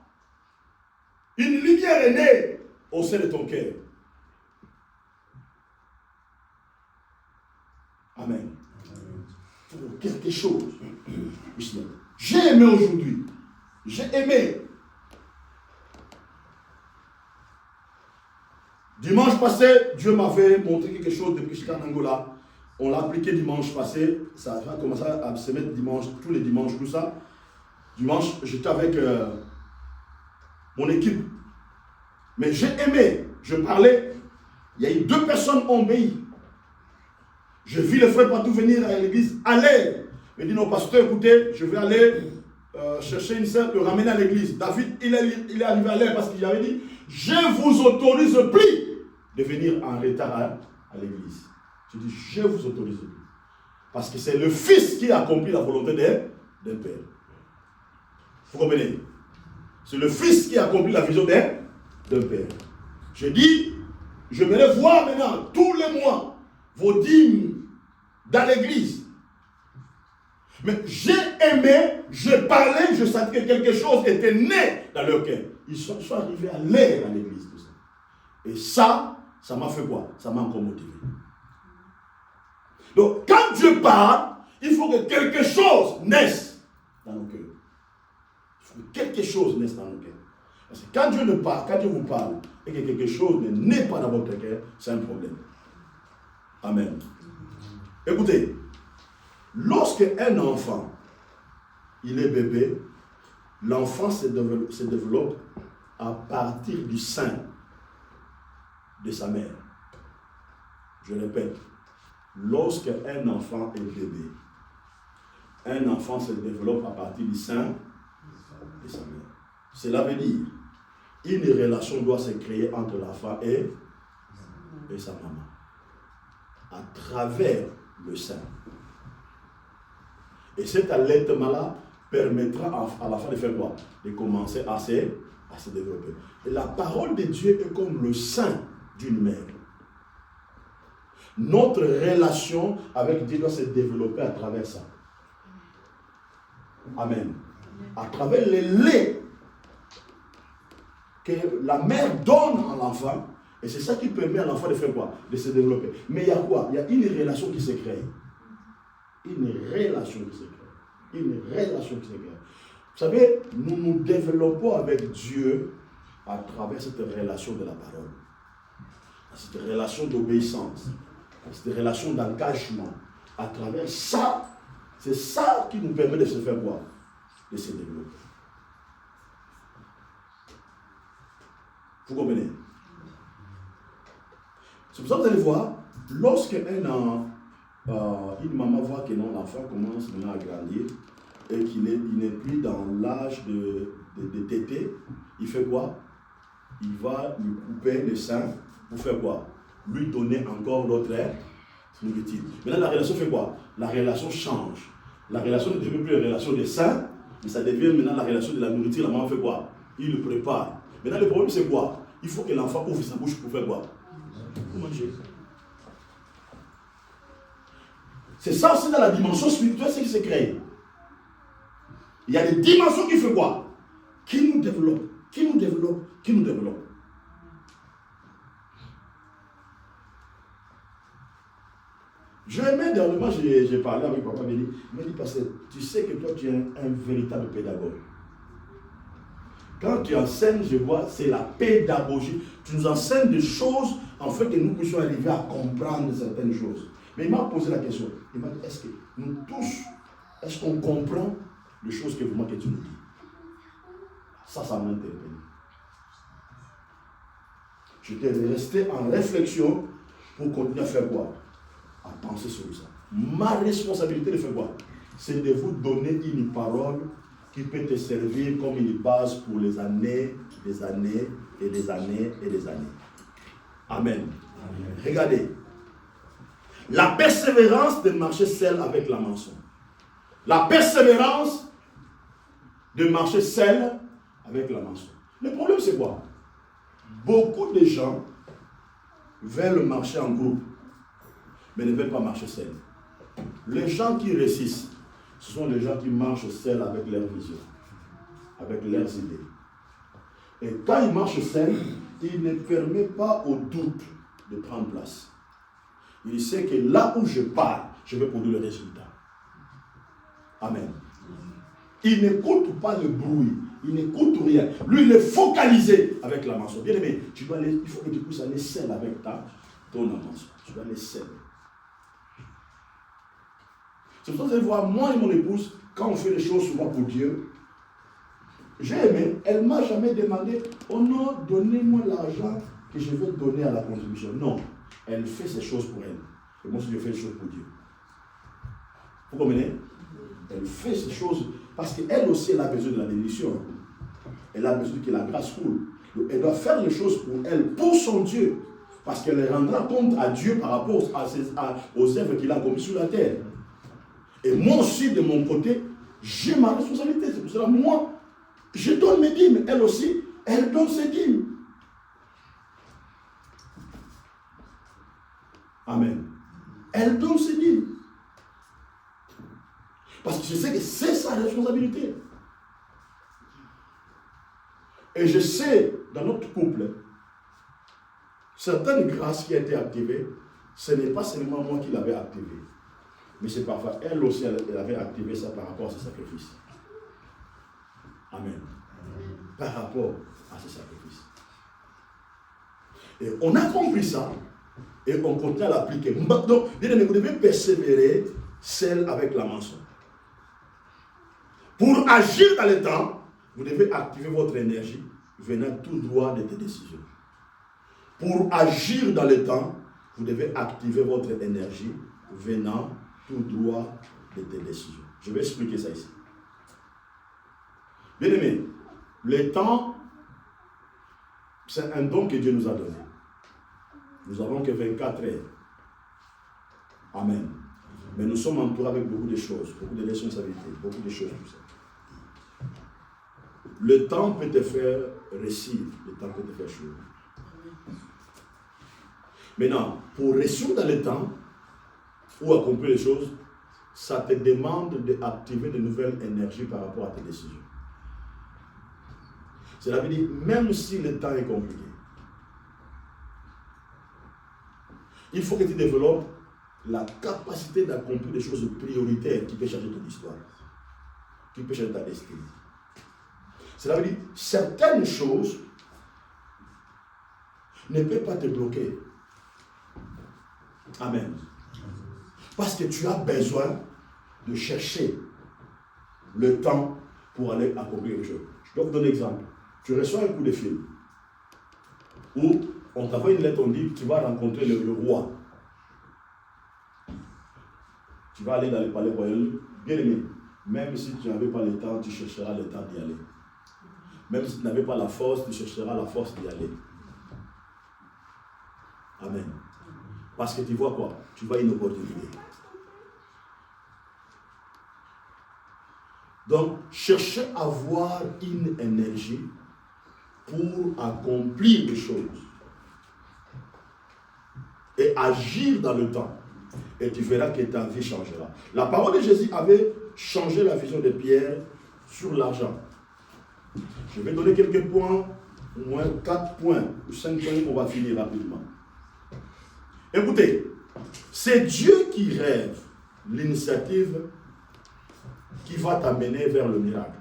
Une lumière est née au sein de ton cœur. Amen. Pour quelque chose. J'ai aimé aujourd'hui. J'ai aimé. Dimanche passé, Dieu m'avait montré quelque chose depuis que j'étais en Angola. On l'a appliqué dimanche passé. Ça a commencé à se mettre dimanche, tous les dimanches, tout ça. Dimanche, j'étais avec mon équipe. Mais j'ai aimé. Je parlais. Il y a eu 2 personnes qui ont obéi. Je vis le frère partout venir à l'église. Allez. Il dit non, pasteur, écoutez, je vais aller chercher une sœur, le ramener à l'église. David, il est arrivé à l'heure parce qu'il avait dit, je vous autorise plus de venir en retard à l'église. Je dis, je vous autorise plus. Parce que c'est le Fils qui a accompli la volonté d'un Père. Vous comprenez? C'est le Fils qui a accompli la vision d'un Père. Je dis, je vais voir maintenant, tous les mois, vos dîmes dans l'église. Mais j'ai aimé, je parlais, je savais que quelque chose était né dans leur cœur. Ils sont arrivés à l'air à l'église, tout ça. Et ça m'a fait quoi? Ça m'a encore motivé. Donc, quand Dieu parle, il faut que quelque chose naisse dans nos cœurs. Il faut que quelque chose naisse dans nos cœurs. Parce que quand Dieu ne parle, quand Dieu vous parle, et que quelque chose ne naît pas dans votre cœur, c'est un problème. Amen. Écoutez, lorsque un enfant, il est bébé, l'enfant se développe à partir du sein de sa mère. Je répète, lorsque un enfant est bébé, un enfant se développe à partir du sein de sa mère. Cela veut dire, une relation doit se créer entre l'enfant et sa maman, à travers le sein. Et cet allaitement-là permettra à la fin de faire quoi? De commencer à se développer. Et la parole de Dieu est comme le sein d'une mère. Notre relation avec Dieu doit se développer à travers ça. Amen. À travers le lait que la mère donne à l'enfant. Et c'est ça qui permet à l'enfant de faire quoi? De se développer. Mais il y a quoi? Il y a une relation qui se crée. Une relation qui se crée. Une relation qui se crée. Vous savez, nous nous développons avec Dieu à travers cette relation de la parole. Cette relation d'obéissance. Cette relation d'engagement. À travers ça, c'est ça qui nous permet de se faire quoi? De se développer. Vous comprenez? C'est pour ça que vous allez voir, lorsque une maman voit que l'enfant commence maintenant à grandir et qu'il n'est plus dans l'âge de téter, il fait quoi? Il va lui couper le sein pour faire quoi? Lui donner encore l'autre nourriture. Maintenant, la relation fait quoi? La relation change. La relation ne devient plus une relation de sein, mais ça devient maintenant la relation de la nourriture. La maman fait quoi? Il le prépare. Maintenant, le problème, c'est quoi? Il faut que l'enfant ouvre sa bouche pour faire quoi? Pour manger. C'est ça aussi dans la dimension spirituelle, c'est qui se crée. Il y a des dimensions qui font quoi? Qui nous développent, qui nous développent, qui nous développent. Dernièrement, j'ai parlé avec papa, il m'a dit, parce que tu sais que toi, tu es un véritable pédagogue. Quand tu enseignes, je vois, c'est la pédagogie. Tu nous enseignes des choses, en fait, que nous puissions arriver à comprendre certaines choses. Mais il m'a posé la question. Il m'a dit, est-ce que nous tous, est-ce qu'on comprend les choses que vraiment que tu nous dis? Ça m'a interpellé. J'étais resté en réflexion pour continuer à faire quoi? À penser sur ça. Ma responsabilité de faire quoi? C'est de vous donner une parole qui peut te servir comme une base pour les années, des années et des années et des années. Amen. Amen. Regardez. La persévérance de marcher seul avec la mensonge. La persévérance de marcher seul avec la mensonge. Le problème c'est quoi? Beaucoup de gens veulent marcher en groupe, mais ne veulent pas marcher seuls. Les gens qui réussissent, ce sont les gens qui marchent seuls avec leur vision, avec leurs idées. Et quand ils marchent seuls, ils ne permettent pas au doute de prendre place. Il sait que là où je pars, je vais produire le résultat. Amen. Il n'écoute pas le bruit, il n'écoute rien. Lui, il est focalisé avec la mensonge. Bien aimé, il faut que tu puisses aller seul avec ton mensonge. Tu dois aller seul. C'est pour ça que vous allez voir, moi et mon épouse, quand on fait les choses souvent pour Dieu, j'ai aimé, elle ne m'a jamais demandé, oh non, donnez-moi l'argent que je vais donner à la contribution. Non, elle fait ces choses pour elle. Et moi aussi, je fais les choses pour Dieu. Vous comprenez? Elle fait ces choses parce qu'elle aussi, elle a besoin de la bénédiction. Elle a besoin que la grâce coule. Donc, elle doit faire les choses pour elle, pour son Dieu. Parce qu'elle rendra compte à Dieu par rapport aux œuvres qu'il a commises sur la terre. Et moi aussi, de mon côté, j'ai ma responsabilité. C'est pour cela, moi, je donne mes dîmes. Elle aussi, elle donne ses dîmes. Amen. Elle donne ses dîmes. Parce que je sais que c'est sa responsabilité. Et je sais, dans notre couple, certaines grâces qui ont été activées, ce n'est pas seulement moi qui l'avais activée. Mais c'est parfois elle aussi, elle avait activé ça par rapport à ses sacrifices. Amen. Par rapport à ses sacrifices. Et on a compris ça, et on continue à l'appliquer. Donc, bien aimé, vous devez persévérer seul avec la mensonge. Pour agir dans le temps, vous devez activer votre énergie venant tout droit de tes décisions. Pour agir dans le temps, vous devez activer votre énergie venant tout droit de tes décisions. Je vais expliquer ça ici. Bien aimé, le temps, c'est un don que Dieu nous a donné. Nous n'avons que 24 heures. Amen. Mais nous sommes entourés avec beaucoup de choses, beaucoup de responsabilités, beaucoup de choses, tout ça. Le temps peut te faire réussir, le temps peut te faire chaud. Maintenant, pour réussir dans le temps, ou accomplir les choses, ça te demande d'activer de nouvelles énergies par rapport à tes décisions. Cela veut dire, même si le temps est compliqué, il faut que tu développes la capacité d'accomplir des choses prioritaires qui peuvent changer ton histoire, qui peuvent changer ta destinée. Cela veut dire, certaines choses ne peuvent pas te bloquer. Amen. Parce que tu as besoin de chercher le temps pour aller accomplir quelque chose. Je dois vous donner un exemple. Tu reçois un coup de fil où on t'envoie une lettre, on dit tu vas rencontrer le roi. Tu vas aller dans le palais royal, bien aimé. Même si tu n'avais pas le temps, tu chercheras le temps d'y aller. Même si tu n'avais pas la force, tu chercheras la force d'y aller. Amen. Parce que tu vois quoi? Tu vois une opportunité. Donc, cherchez à avoir une énergie pour accomplir des choses. Et agir dans le temps. Et tu verras que ta vie changera. La parole de Jésus avait changé la vision de Pierre sur l'argent. Je vais donner quelques points, au moins 4 points ou 5 points qu'on va finir rapidement. Écoutez, c'est Dieu qui rêve l'initiative qui va t'amener vers le miracle.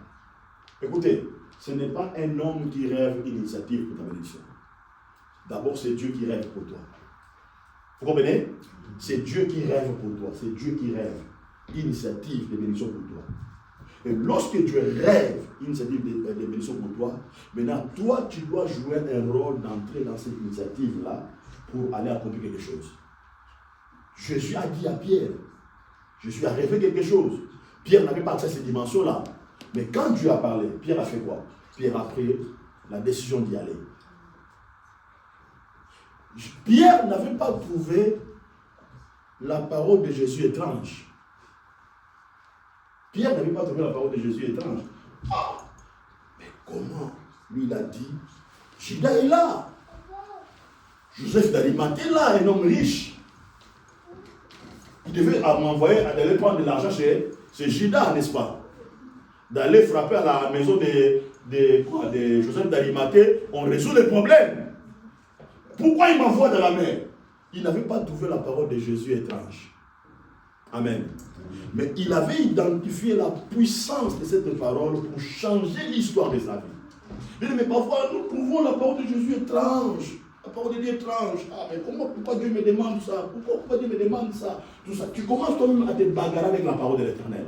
Écoutez, ce n'est pas un homme qui rêve une initiative pour ta bénédiction. D'abord, c'est Dieu qui rêve pour toi. Vous comprenez? C'est Dieu qui rêve pour toi. C'est Dieu qui rêve. Initiative de bénédiction pour toi. Et lorsque Dieu rêve une initiative de bénédiction pour toi, maintenant, toi, tu dois jouer un rôle d'entrer dans cette initiative-là pour aller accomplir quelque chose. Jésus a dit à Pierre, Jésus a rêvé quelque chose. Pierre n'avait pas accès à cette dimension-là. Mais quand Dieu a parlé, Pierre a fait quoi? Pierre a pris la décision d'y aller. Pierre n'avait pas trouvé la parole de Jésus étrange. Pierre n'avait pas trouvé la parole de Jésus étrange. Ah, mais comment? Lui, il a dit, Judas est là. Joseph d'Arimathée est là, un homme riche. Il devait m'envoyer d'aller prendre de l'argent chez Judas, n'est-ce pas? D'aller frapper à la maison de Joseph d'Arimathée, on résout les problèmes. Pourquoi il m'envoie dans la mer? Il n'avait pas trouvé la parole de Jésus étrange. Amen. Mais il avait identifié la puissance de cette parole pour changer l'histoire de sa vie. Mais parfois, nous trouvons la parole de Jésus étrange. La parole de Dieu étrange. Ah, mais pourquoi Dieu me demande ça? Pourquoi Dieu me demande ça? Tout ça. Tu commences toi-même à te bagarrer avec la parole de l'Éternel.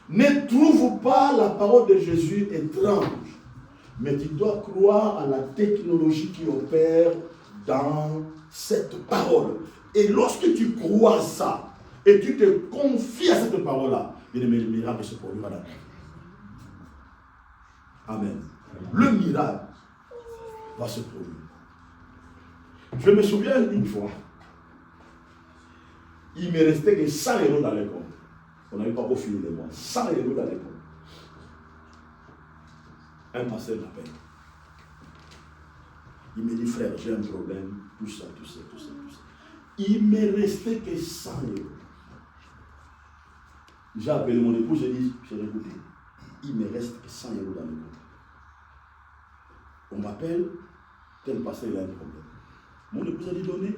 Ne trouve pas la parole de Jésus étrange. Mais tu dois croire à la technologie qui opère dans cette parole. Et lorsque tu crois ça, et tu te confies à cette parole-là, le miracle se produira dans ta vie. Amen. Le miracle va se produire. Je me souviens une fois, il me restait que 100 € dans les comptes. On n'avait pas encore fini les mois. 100 € dans les comptes. Un pasteur m'appelle. Il me dit, frère, j'ai un problème, tout ça. Il me restait que 100 €. J'ai appelé mon épouse, j'ai dit, écoutez, il me reste que 100 € dans le compte. On m'appelle, tel pasteur, il a un problème. Mon épouse a dit, donnez.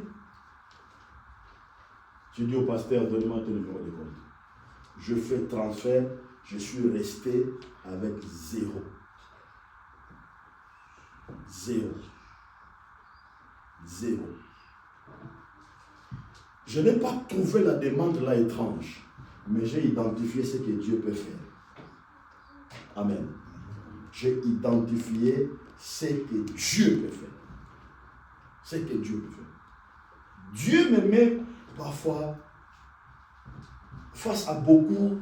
J'ai dit au pasteur, donnez-moi ton numéro de compte. Je fais transfert, je suis resté avec 0. 0. Je n'ai pas trouvé la demande là étrange, mais j'ai identifié ce que Dieu peut faire. Amen. J'ai identifié ce que Dieu peut faire. Ce que Dieu peut faire. Dieu me met parfois face à beaucoup.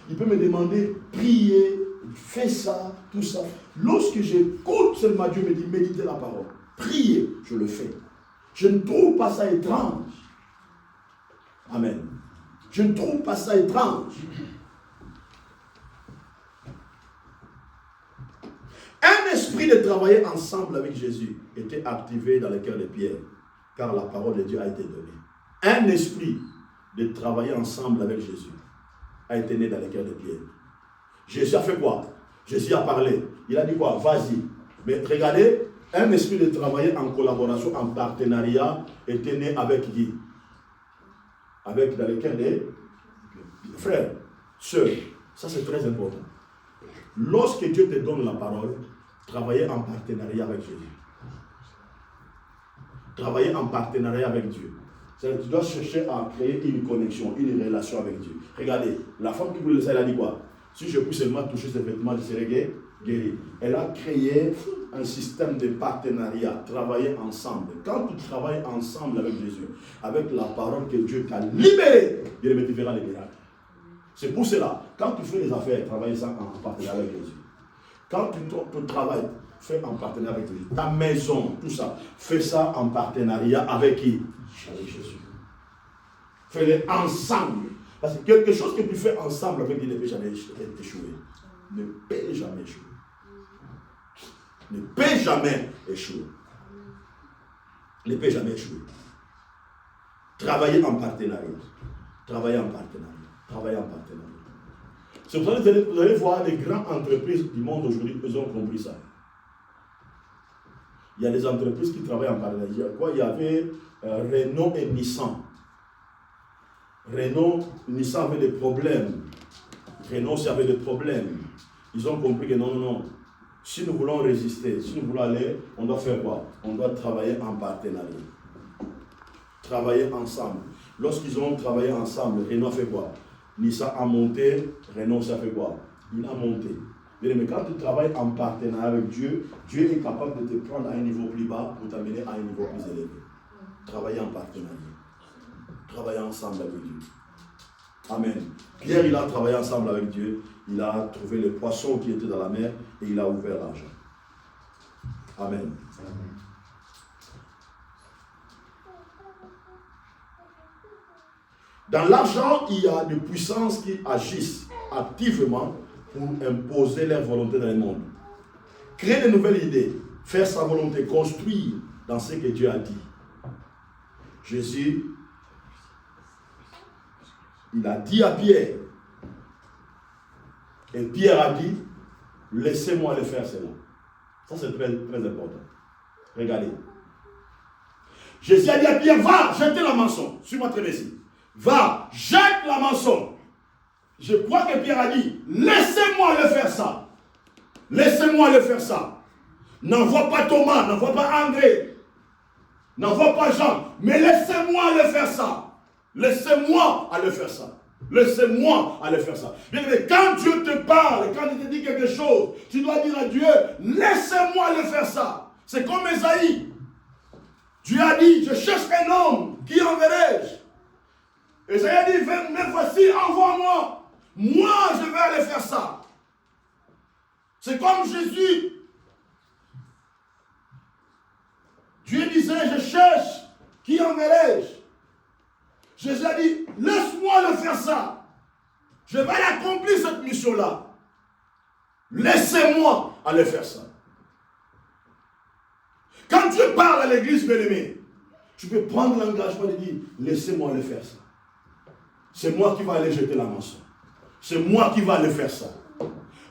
Il peut me demander, prier, fais ça, tout ça. Lorsque j'écoute seulement Dieu me dit, méditez la parole. Priez, je le fais. Je ne trouve pas ça étrange. Amen. Je ne trouve pas ça étrange. Un esprit de travailler ensemble avec Jésus était activé dans le cœur de Pierre, car la parole de Dieu a été donnée. Un esprit de travailler ensemble avec Jésus a été né dans le cœur de Pierre. Jésus a fait quoi? Jésus a parlé. Il a dit quoi? Vas-y. Mais regardez, un esprit de travailler en collaboration, en partenariat, était né avec qui? Avec dans le cœur des frères, sœurs. Ça c'est très important. Lorsque Dieu te donne la parole, travaillez en partenariat avec Jésus. Travaillez en partenariat avec Dieu. C'est-à-dire, tu dois chercher à créer une connexion, une relation avec Dieu. Regardez, la femme qui voulait ça, elle a dit quoi? Si je puis seulement toucher ses vêtements, je serai guéri. Elle a créé un système de partenariat, travailler ensemble. Quand tu travailles ensemble avec Jésus, avec la parole que Dieu t'a libérée, tu verras les miracles. C'est pour cela, quand tu fais des affaires, travaille ça en partenariat avec Jésus. Quand tu travailles, fais en partenariat avec Jésus. Ta maison, tout ça, fais ça en partenariat avec qui? Avec Jésus. Fais-les ensemble. Parce que quelque chose que tu fais ensemble avec Dieu ne peut jamais échouer. Ne peut jamais échouer. Ne peut jamais échouer. Ne peut jamais échouer. Travailler en partenariat. Travailler en partenariat. Travailler en partenariat. C'est pour ça que vous allez voir les grandes entreprises du monde aujourd'hui, ils ont compris ça. Il y a des entreprises qui travaillent en partenariat. Il y avait Renault et Nissan. Renault, Nissan avait des problèmes. Renault aussi avait des problèmes. Ils ont compris que non. Si nous voulons résister, si nous voulons aller, on doit faire quoi? On doit travailler en partenariat. Travailler ensemble. Lorsqu'ils ont travaillé ensemble, Renault a fait quoi? Nissa a monté, Renault, ça fait quoi? Il a monté. Mais quand tu travailles en partenariat avec Dieu, Dieu est capable de te prendre à un niveau plus bas pour t'amener à un niveau plus élevé. Travailler en partenariat. Travailler ensemble avec Dieu. Amen. Pierre, il a travaillé ensemble avec Dieu. Il a trouvé les poissons qui étaient dans la mer et il a ouvert l'argent. Amen. Amen. Dans l'argent, il y a des puissances qui agissent activement pour imposer leur volonté dans le monde. Créer de nouvelles idées, faire sa volonté, construire dans ce que Dieu a dit. Jésus, il a dit à Pierre, et Pierre a dit, laissez-moi le faire cela. Ça c'est très, très important. Regardez. Jésus a dit à Pierre, va, jeter la maçon. Suis-moi très bien ici. Va, jette la maçon. Je crois que Pierre a dit, laissez-moi le faire ça. Laissez-moi le faire ça. N'envoie pas Thomas, n'envoie pas André, n'envoie pas Jean, mais laissez-moi le faire ça. Laissez-moi aller faire ça. Laissez-moi aller faire ça. Bien, mais quand Dieu te parle, quand il te dit quelque chose, tu dois dire à Dieu, laissez-moi le faire ça. C'est comme Esaïe. Dieu a dit, je cherche un homme, qui enverrai-je? Esaïe a dit, mais voici, envoie-moi. Moi, je vais aller faire ça. C'est comme Jésus. Dieu disait, je cherche, qui enverrai-je? Jésus a dit, laisse-moi le faire ça. Je vais accomplir cette mission-là. Laissez-moi aller faire ça. Quand Dieu parle à l'église bien-aimée, tu peux prendre l'engagement de dire, laissez-moi aller faire ça. C'est moi qui vais aller jeter la maçon. C'est moi qui vais aller faire ça.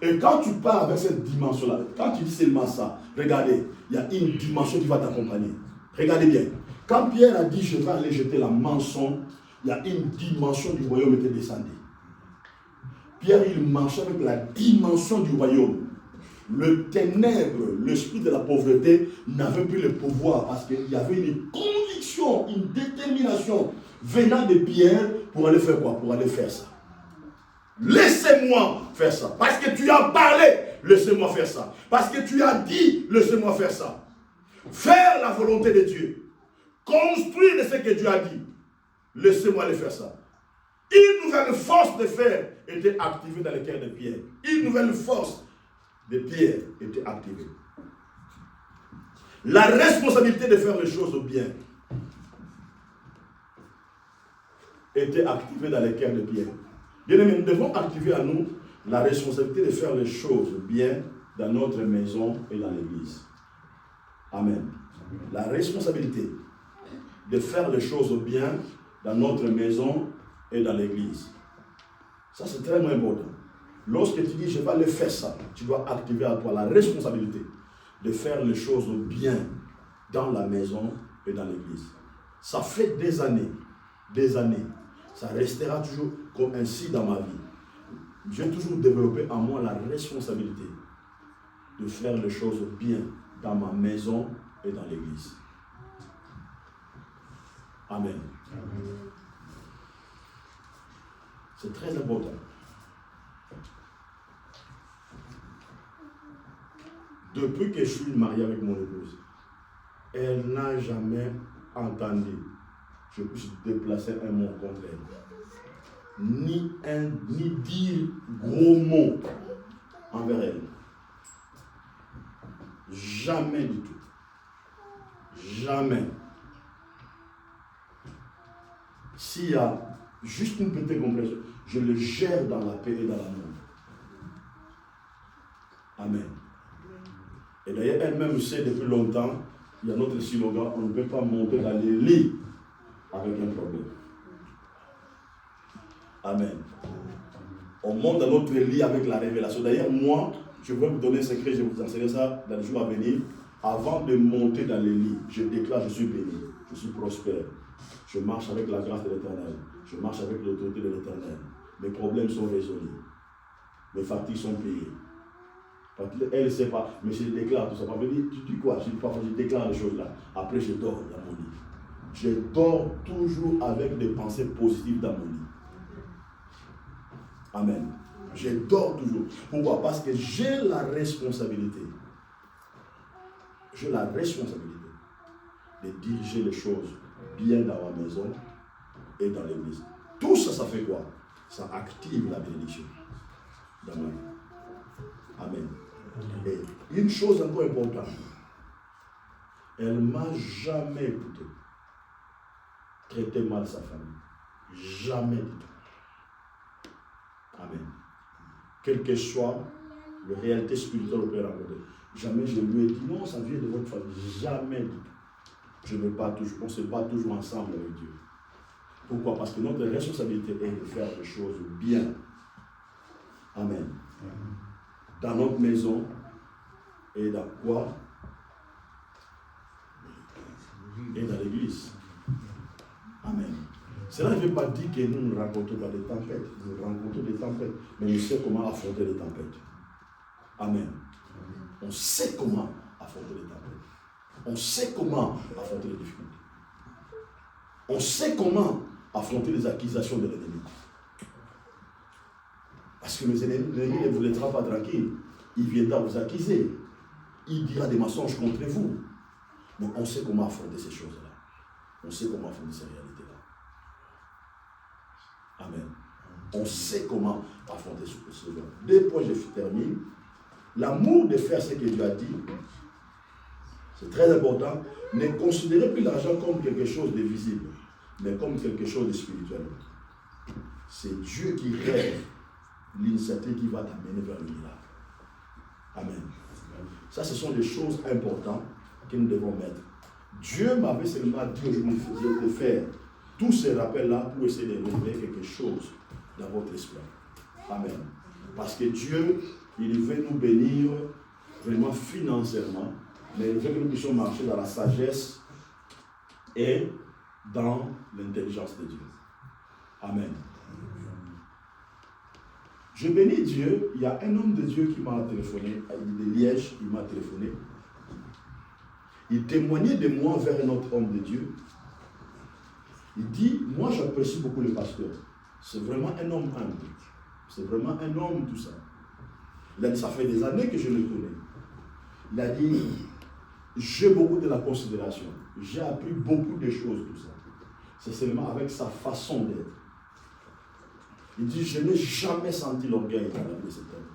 Et quand tu pars avec cette dimension-là, quand tu dis seulement ça, regardez, il y a une dimension qui va t'accompagner. Regardez bien. Quand Pierre a dit, je vais aller jeter la maçon, il y a une dimension du royaume qui était descendue. Pierre, il marchait avec la dimension du royaume. Le ténèbre, l'esprit de la pauvreté n'avait plus le pouvoir parce qu'il y avait une conviction, une détermination venant de Pierre pour aller faire quoi? Pour aller faire ça. Laissez-moi faire ça. Parce que tu as parlé, laissez-moi faire ça. Parce que tu as dit, laissez-moi faire ça. Faire la volonté de Dieu. Construire de ce que Dieu a dit. Laissez-moi aller faire ça. Une nouvelle force de fer était activée dans le cœur de Pierre. Une nouvelle force de Pierre était activée. La responsabilité de faire les choses bien était activée dans le cœur de Pierre. Bien aimé, nous devons activer à nous la responsabilité de faire les choses bien dans notre maison et dans l'église. Amen. La responsabilité de faire les choses bien dans notre maison et dans l'église. Ça, c'est très important. Lorsque tu dis, je vais aller faire ça, tu dois activer à toi la responsabilité de faire les choses bien dans la maison et dans l'église. Ça fait des années, ça restera toujours comme ainsi dans ma vie. J'ai toujours développé en moi la responsabilité de faire les choses bien dans ma maison et dans l'église. Amen. Amen. C'est très important. Depuis que je suis marié avec mon épouse, elle n'a jamais entendu que je puisse déplacer un mot contre elle. Ni dire gros mots envers elle. Jamais du tout. Jamais. S'il y a juste une petite compréhension, je le gère dans la paix et dans l'amour. Amen. Et d'ailleurs, elle-même sait depuis longtemps, il y a notre slogan, on ne peut pas monter dans les lits avec un problème. Amen. On monte dans notre lit avec la révélation. D'ailleurs, moi, je vais vous donner un secret, je vais vous enseigner ça dans les jours à venir. Avant de monter dans les lits, je déclare, je suis béni, je suis prospère. Je marche avec la grâce de l'Éternel. Je marche avec l'autorité de l'Éternel. Mes problèmes sont résolus. Mes fatigues sont payées. Elle ne sait pas, mais je déclare tout ça. Elle me dit, tu dis quoi? Je dis pas, je déclare les choses là. Après, je dors dans mon lit. Je dors toujours avec des pensées positives dans mon lit. Amen. Je dors toujours. Pourquoi? Parce que j'ai la responsabilité. J'ai la responsabilité de diriger les choses bien dans ma maison et dans l'église. Tout ça, ça fait quoi? Ça active la bénédiction dans ma vie. Amen. Et une chose encore importante, elle ne m'a jamais écouté, traité mal sa famille. Jamais du tout. Amen. Quelle que soit la réalité spirituelle au Père rencontrée, jamais je lui ai dit non, ça vient de votre famille. Jamais du tout. On ne se bat toujours ensemble avec Dieu. Pourquoi? Parce que notre responsabilité est de faire les choses bien. Amen. Dans notre maison et dans quoi? Et dans l'église. Amen. Cela ne veut pas dire que nous ne rencontrons pas des tempêtes. Nous rencontrons des tempêtes, mais nous savons comment affronter les tempêtes. Amen. On sait comment affronter les tempêtes. On sait comment affronter les difficultés. On sait comment affronter les accusations de l'ennemi. Parce que l'ennemi ne vous laissera pas tranquille. Il viendra vous accuser. Il dira des mensonges contre vous. Mais on sait comment affronter ces choses-là. On sait comment affronter ces réalités-là. Amen. On sait comment affronter ce genre. Deux points, je termine. L'amour de faire ce que Dieu a dit, c'est très important. Ne considérez plus l'argent comme quelque chose de visible, mais comme quelque chose de spirituel. C'est Dieu qui rêve l'initiative qui va t'amener vers le miracle. Amen. Ça, ce sont des choses importantes que nous devons mettre. Dieu m'avait seulement dit aujourd'hui de faire tous ces rappels-là pour essayer de révéler quelque chose dans votre esprit. Amen. Parce que Dieu, il veut nous bénir vraiment financièrement, mais il veut que nous puissions marcher dans la sagesse et dans l'intelligence de Dieu. Amen. Je bénis Dieu. Il y a un homme de Dieu qui m'a téléphoné, de Liège, il m'a téléphoné. Il témoignait de moi vers un autre homme de Dieu. Il dit, moi j'apprécie beaucoup le pasteur. C'est vraiment un homme humble. C'est vraiment un homme tout ça. Il a dit, ça fait des années que je le connais. Il a dit, j'ai beaucoup de la considération. J'ai appris beaucoup de choses, tout ça. C'est seulement avec sa façon d'être. Il dit, je n'ai jamais senti l'orgueil dans la vie de cet homme.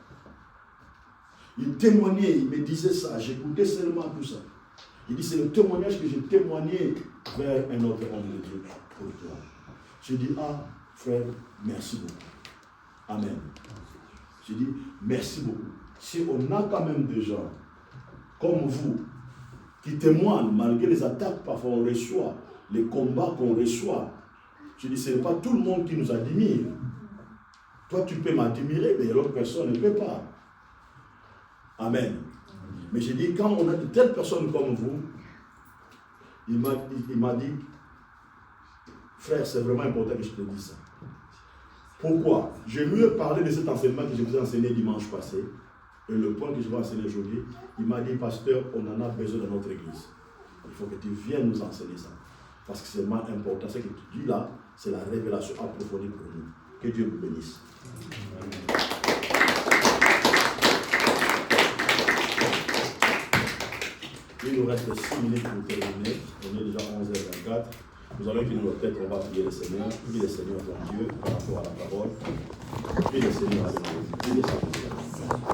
Il témoignait, il me disait ça, j'écoutais seulement tout ça. Il dit, c'est le témoignage que j'ai témoigné vers un autre homme de Dieu pour toi. Je dis, ah, frère, merci beaucoup. Amen. Je dis, merci beaucoup. Si on a quand même des gens comme vous qui témoignent, malgré les attaques parfois on reçoit, les combats qu'on reçoit, je dis, ce n'est pas tout le monde qui nous admire. Toi, tu peux m'admirer, mais l'autre personne ne peut pas. Amen. Mais j'ai dit, quand on a de telles personnes comme vous, il m'a dit, frère, c'est vraiment important que je te dise ça. Pourquoi? Je lui ai parlé de cet enseignement que je vous ai enseigné dimanche passé, et le point que je vais enseigner aujourd'hui. Il m'a dit, pasteur, on en a besoin dans notre église. Il faut que tu viennes nous enseigner ça. Parce que c'est vraiment important. Ce que tu dis là, c'est la révélation approfondie pour nous. Que Dieu vous bénisse. Il nous reste 6 minutes pour terminer. On est déjà 11h24. Nous allons finir notre tête, on va prier le Seigneur. Priez le Seigneur, ton Dieu, par rapport à la parole. Priez le Seigneur avec nous.